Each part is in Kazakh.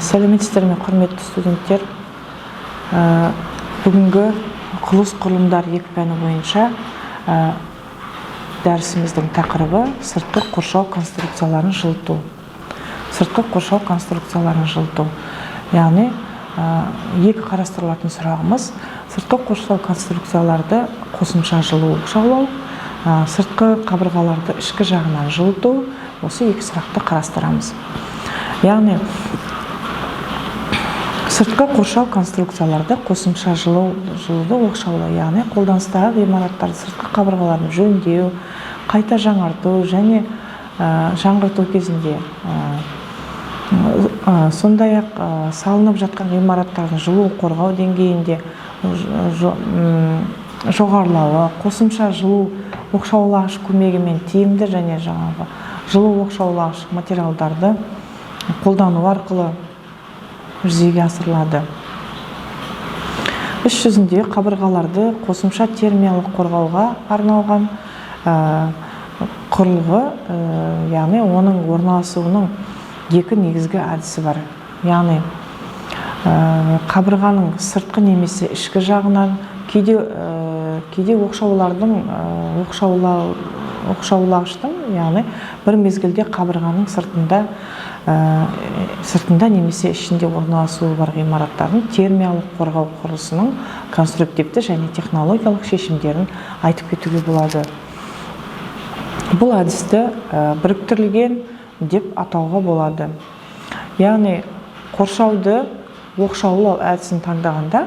Сәлеметсіздер ме, құрметті студенттер. Бүгінгі құрылыс құрылымдар екі пәні бойынша дәрісіміздің тақырыбы сыртқы қоршау конструкцияларын жылыту. Сыртқы қоршау конструкцияларын жылыту. Яғни, екі қарастырылатын сұрағымыз сыртқы қоршау конструкцияларды қосымша жылу оқшаулау, сыртқы қабырғаларды ішкі жағынан жылыту. Осы екі сұрақты қарастырамыз. Яғни, сыртқы қоршау конструкцияларды қосымша жылуды оқшаулау, яғни қолданыстағы ғимараттарды сыртқы қабырғаларын жөндеу, қайта жаңарту және жаңғырту кезінде, сондай-ақ салынып жатқан ғимараттардың жылу қорғау деңгейінде жоғарылауы, қосымша жылу оқшаулағыш көмегімен тиімді және жылу оқшаулағыш материалдарды қолдану арқылы жүзеге асырылады. Іс жүзінде қабырғаларды қосымша термиялық қорғауға арналған құрылғы, яғни оның орналасуының екі негізгі әдісі бар. Яғни қабырғаның сыртқы немесе ішкі жағынан кейде оқшаулағыштың, яғни бір мезгілде қабырғаның сыртында немесе ішінде орналасуы бар ғимараттардың термиялық қорғау құрылысының конструктивті және технологиялық шешімдерін айтып кетуге болады. Бұл әдісті біріктірілген деп атауға болады. Яғни, қоршауды оқшаулау әдісін таңдағанда,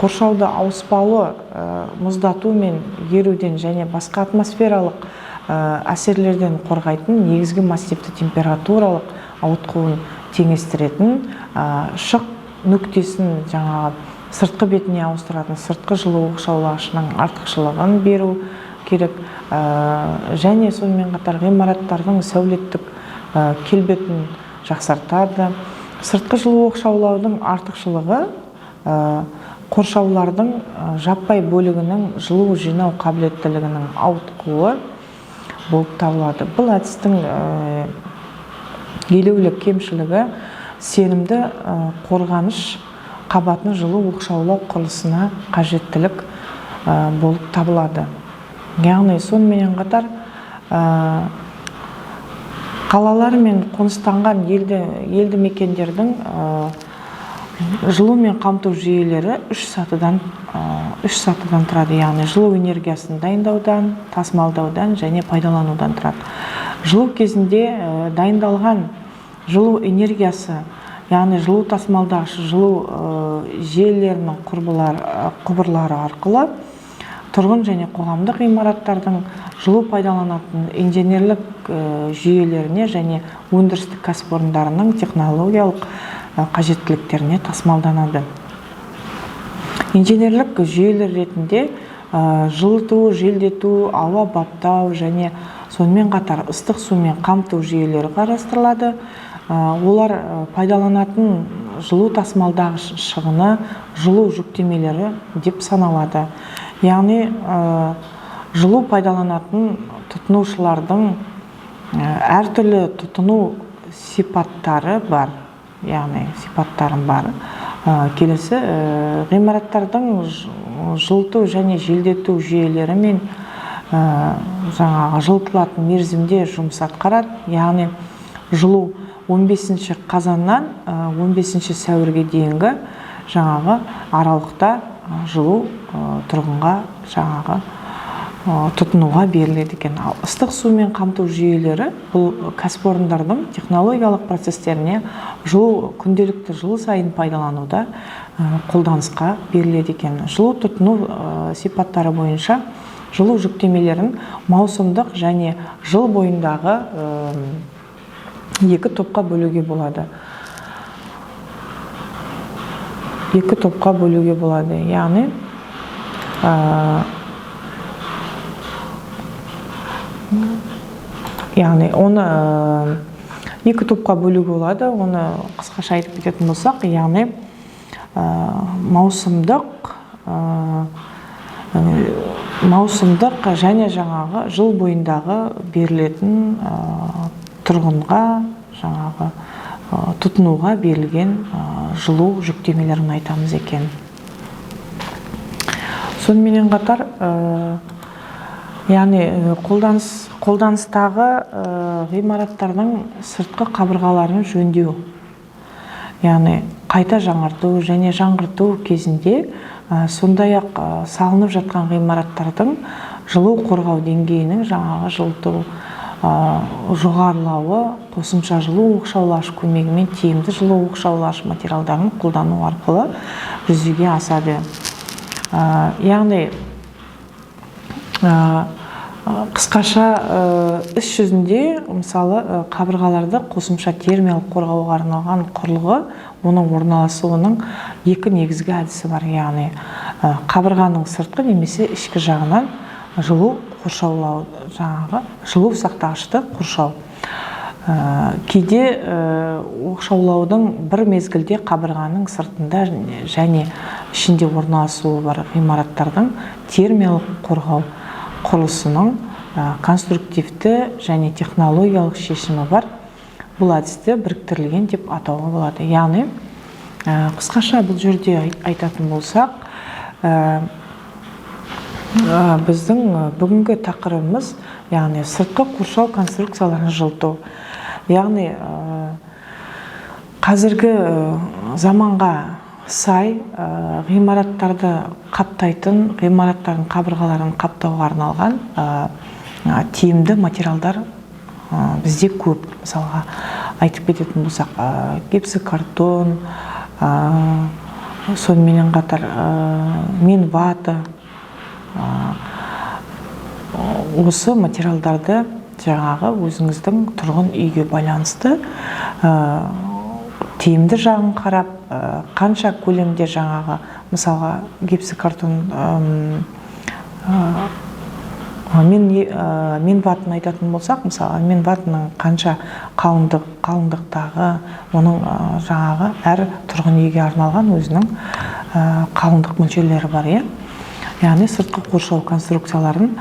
қоршауды ауыспалы мұздату мен еруден және басқа атмосфералық әсерлерден қорғайтын негізгі массивті температуралық ауытқуын теңестіретін, шық нүктесін сыртқы бетіне ауыстыратын сыртқы жылу оқшаулағышының артықшылығын беру керек, және сонымен қатар ғимараттардың сәулеттік келбетін жақсартады. Сыртқы жылу оқшаулаудың артықшылығы қоршаулардың жаппай бөлігінің жылу жинау қабілеттілігінің ауытқуы болып табылады. Бұл әдістің елеулі кемшілігі сенімді қорғаныш қабатын жылу оқшаулау құрылысына қажеттілік болып табылады. Яғни, сонымен қатар қалалар мен қоныстанған елді мекендердің жылу мен қамту жүйелері үш сатыдан тұрады. Яғни, жылу энергиясын дайындаудан, тасымалдаудан және пайдаланудан тұрады. Жылу кезінде дайындалған жылу энергиясы, яғни жылу тасымалдағыш жылу желілерінің құбырлары арқылы тұрғын және қоғамдық ғимараттардың жылу пайдаланатын инженерлік жүйелеріне және өндірістік кәсіпорындарының технологиялық қажеттіліктеріне тасымалданады. Инженерлік жүйелер ретінде жылыту, желдету, ауа баптау және сонымен қатар ыстық сумен қамту жүйелері қарастырылады. Олар пайдаланатын жылу тасымалдағыш шығыны жылу жүктемелері деп саналады. Яғни, жылу пайдаланатын тұтынушылардың әртүрлі тұтыну сипаттары бар. Яғни, сипаттарын бар. Келесі, ғимараттардың жылыту және желдету жүйелері мен жылытылатын мерзімде жұмыс атқарады. Яғни, жылу 15 қазаннан 15 сәуірге дейінгі аралықта жылу тұрғынға тұтынуға беріледі екен. Ыстық сумен қамту жүйелері бұл кәсіпорындардың технологиялық процестеріне күнделікті жыл сайын пайдалануда қолданысқа беріледі екен. Жылу тұтыну сипаттары бойынша жылу жүктемелерін маусымдық және жыл бойындағы екі топқа бөлуге болады. Яғни, оны екі топқа бөлуге болады. Оны қысқаша айтып кететін болсақ, яғни маусымдық және жыл бойындағы берілетін тұрғынға тұтынуға берілген жылу жүктемелерін айтамыз екен. Сонымен қатар, яғни қолданыстағы ғимараттардың сыртқы қабырғаларын жөндеу, яғни қайта жаңарту және жаңғырту кезінде сондай-ақ салынып жатқан ғимараттардың жылу қорғау деңгейінің жаңағы жылыту жоғарылауы қосымша жылу оқшаулағыш көмегімен тиімді жылу оқшаулағыш материалдарын қолдану арқылы жүзеге асады. Яғни қысқаша іс жүзінде мысалы қабырғаларды қосымша термиялық қорғауға арналған құрылғы, оның орналасуының екі негізгі әдісі бар. Яғни қабырғаның сыртқы немесе ішкі жағынан жылу қоршаулау, жаңағы жылу сақтағышты қоршау. Кейде оқшаулаудың бір мезгілде қабырғаның сыртында және ішінде орналасуы бар ғимараттардың термиялық қорғау құрылысының конструктивті және технологиялық шешімі бар. Бұл әдісті біріктірілген деп атауға болады. Яғни қысқаша бұл жерде айтатын болсақ, біздің бүгінгі тақырыбымыз, яғни сыртқы қоршау конструкцияларын жылыту. Яғни қазіргі заманға сай ғимараттарды қаптайтын, ғимараттардың қабырғаларын қаптауға арналған тиімді материалдар бізде көп. Мысалға айтып кететін болсақ, гипсокартон, сонымен қатар менвата, осы материалдарды жаңағы өзіңіздің тұрғын үйге байланысты тиімді жағын қарап, қанша көлемде жаңағы, мысалға гипсокартон менватын айтатын болсақ, мысалы менватының қанша қалыңдықтағы, оның жаңағы әр тұрғын үйге арналған өзінің қалыңдық мөлшерлері бар. Яғни сыртқы қоршау конструкцияларын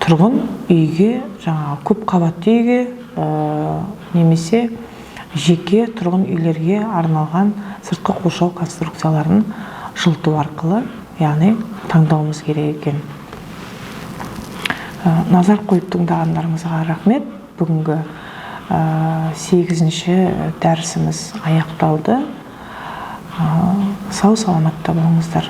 тұрғын үйге, жаңағы көп қабатты үйге немесе жеке тұрғын үйлерге арналған сыртқы қоршау конструкцияларын жылыту арқылы, яғни таңдауымыз керек екен. Назар қойып тыңдағандарыңызға рахмет. Бүгінгі 8-ші дәрісіміз аяқталды. Сау саламатта болыңыздар.